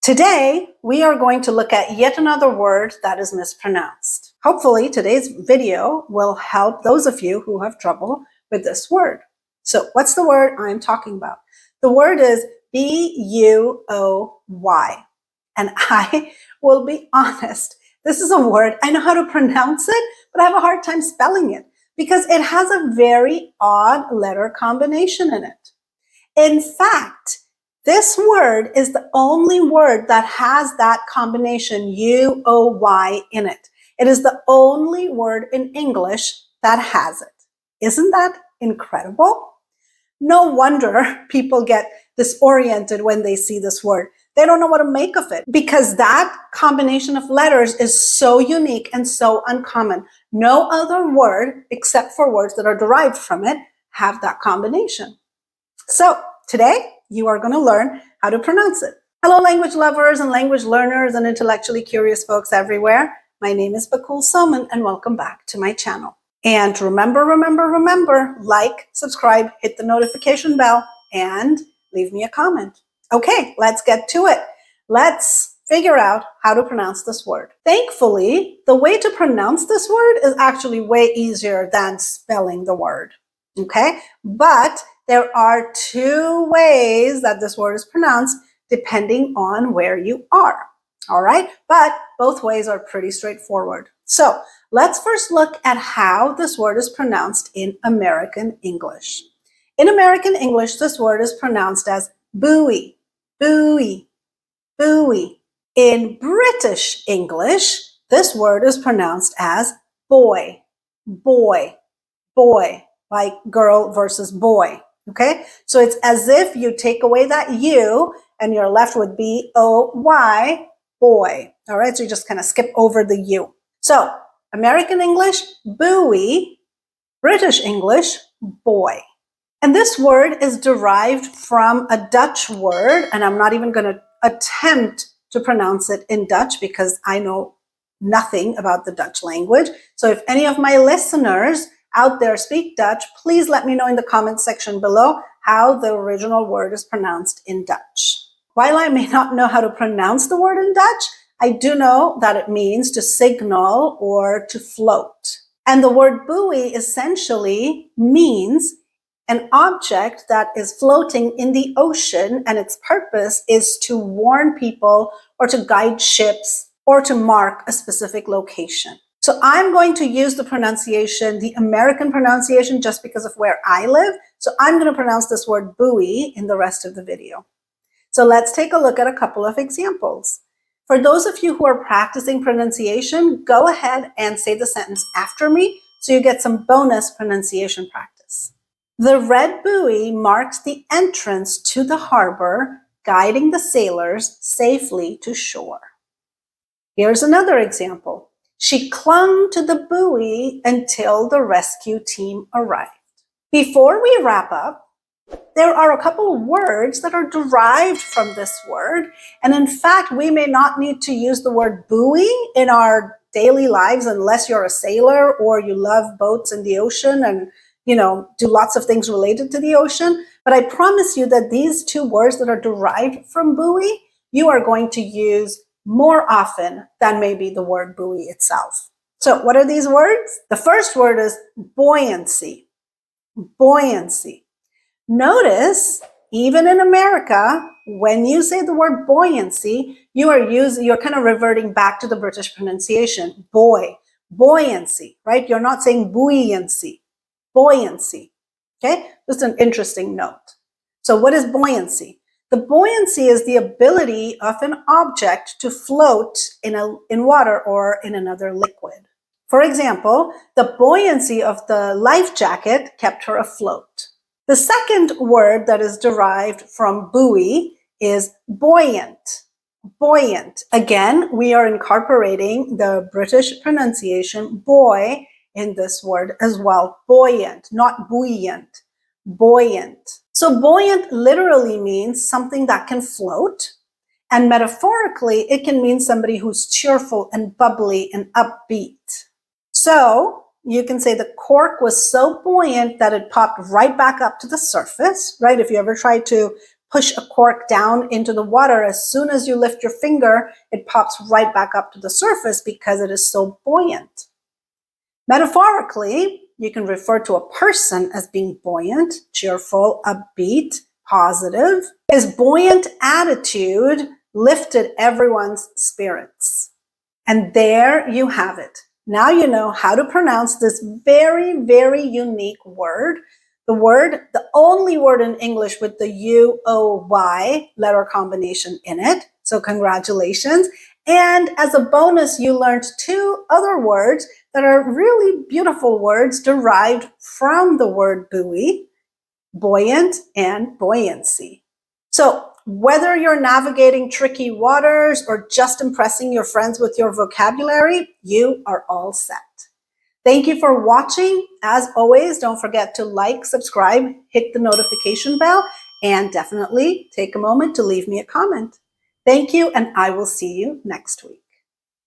Today, we are going to look at yet another word that is mispronounced. Hopefully, today's video will help those of you who have trouble with this word. So, what's the word I'm talking about? The word is B-U-O-Y. And I will be honest, this is a word, I know how to pronounce it, but I have a hard time spelling it because it has a very odd letter combination in it. In fact, this word is the only word that has that combination U-O-Y in it. It is the only word in English that has it. Isn't that incredible? No wonder people get disoriented when they see this word. They don't know what to make of it because that combination of letters is so unique and so uncommon. No other word, except for words that are derived from it, have that combination. So today, you are going to learn how to pronounce it. Hello, language lovers and language learners and intellectually curious folks everywhere. My name is Bakul Soman and welcome back to my channel. And remember, like, subscribe, hit the notification bell, and leave me a comment. Okay, let's get to it. Let's figure out how to pronounce this word. Thankfully, the way to pronounce this word is actually way easier than spelling the word. Okay, but there are two ways that this word is pronounced depending on where you are. All right, but both ways are pretty straightforward. So let's first look at how this word is pronounced in American English. In American English, this word is pronounced as buoy, buoy, buoy. In British English, this word is pronounced as boy, boy, boy, like girl versus boy. Okay, so it's as if you take away that U and you're left with B-O-Y, boy. All right, so you just kind of skip over the U. So American English, buoy, British English, boy. And this word is derived from a Dutch word, and I'm not even going to attempt to pronounce it in Dutch because I know nothing about the Dutch language. So if any of my listeners out there speak Dutch, please let me know in the comments section below how the original word is pronounced in Dutch. While I may not know how to pronounce the word in Dutch, I do know that it means to signal or to float. And the word buoy essentially means an object that is floating in the ocean, and its purpose is to warn people or to guide ships or to mark a specific location. So I'm going to use the pronunciation, the American pronunciation, just because of where I live. So I'm going to pronounce this word buoy in the rest of the video. So let's take a look at a couple of examples. For those of you who are practicing pronunciation, go ahead and say the sentence after me so you get some bonus pronunciation practice. The red buoy marks the entrance to the harbor, guiding the sailors safely to shore. Here's another example. She clung to the buoy until the rescue team arrived. Before we wrap up, there are a couple of words that are derived from this word. And in fact, we may not need to use the word buoy in our daily lives unless you're a sailor or you love boats in the ocean and, do lots of things related to the ocean. But I promise you that these two words that are derived from buoy, you are going to use more often than maybe the word buoy itself. So what are these words? The first word is buoyancy. Buoyancy. Notice, even in America, when you say the word buoyancy, you're kind of reverting back to the British pronunciation. Buoyancy, right? You're not saying buoyancy. Buoyancy. Okay? Just an interesting note. So what is buoyancy? The buoyancy is the ability of an object to float in water or in another liquid. For example, the buoyancy of the life jacket kept her afloat. The second word that is derived from buoy is buoyant. Buoyant. Again, we are incorporating the British pronunciation boy in this word as well. Buoyant, not buoyant. Buoyant. So buoyant literally means something that can float, and metaphorically, it can mean somebody who's cheerful and bubbly and upbeat. So you can say the cork was so buoyant that it popped right back up to the surface, right? If you ever try to push a cork down into the water, as soon as you lift your finger, it pops right back up to the surface because it is so buoyant. Metaphorically, you can refer to a person as being buoyant, cheerful, upbeat, positive. His buoyant attitude lifted everyone's spirits. And there you have it. Now you know how to pronounce this very, very unique word. The only word in English with the U-O-Y letter combination in it. So congratulations. And as a bonus, you learned 2 other words that are really beautiful words derived from the word buoy, buoyant and buoyancy. So whether you're navigating tricky waters or just impressing your friends with your vocabulary, you are all set. Thank you for watching. As always, don't forget to like, subscribe, hit the notification bell, and definitely take a moment to leave me a comment. Thank you, and I will see you next week.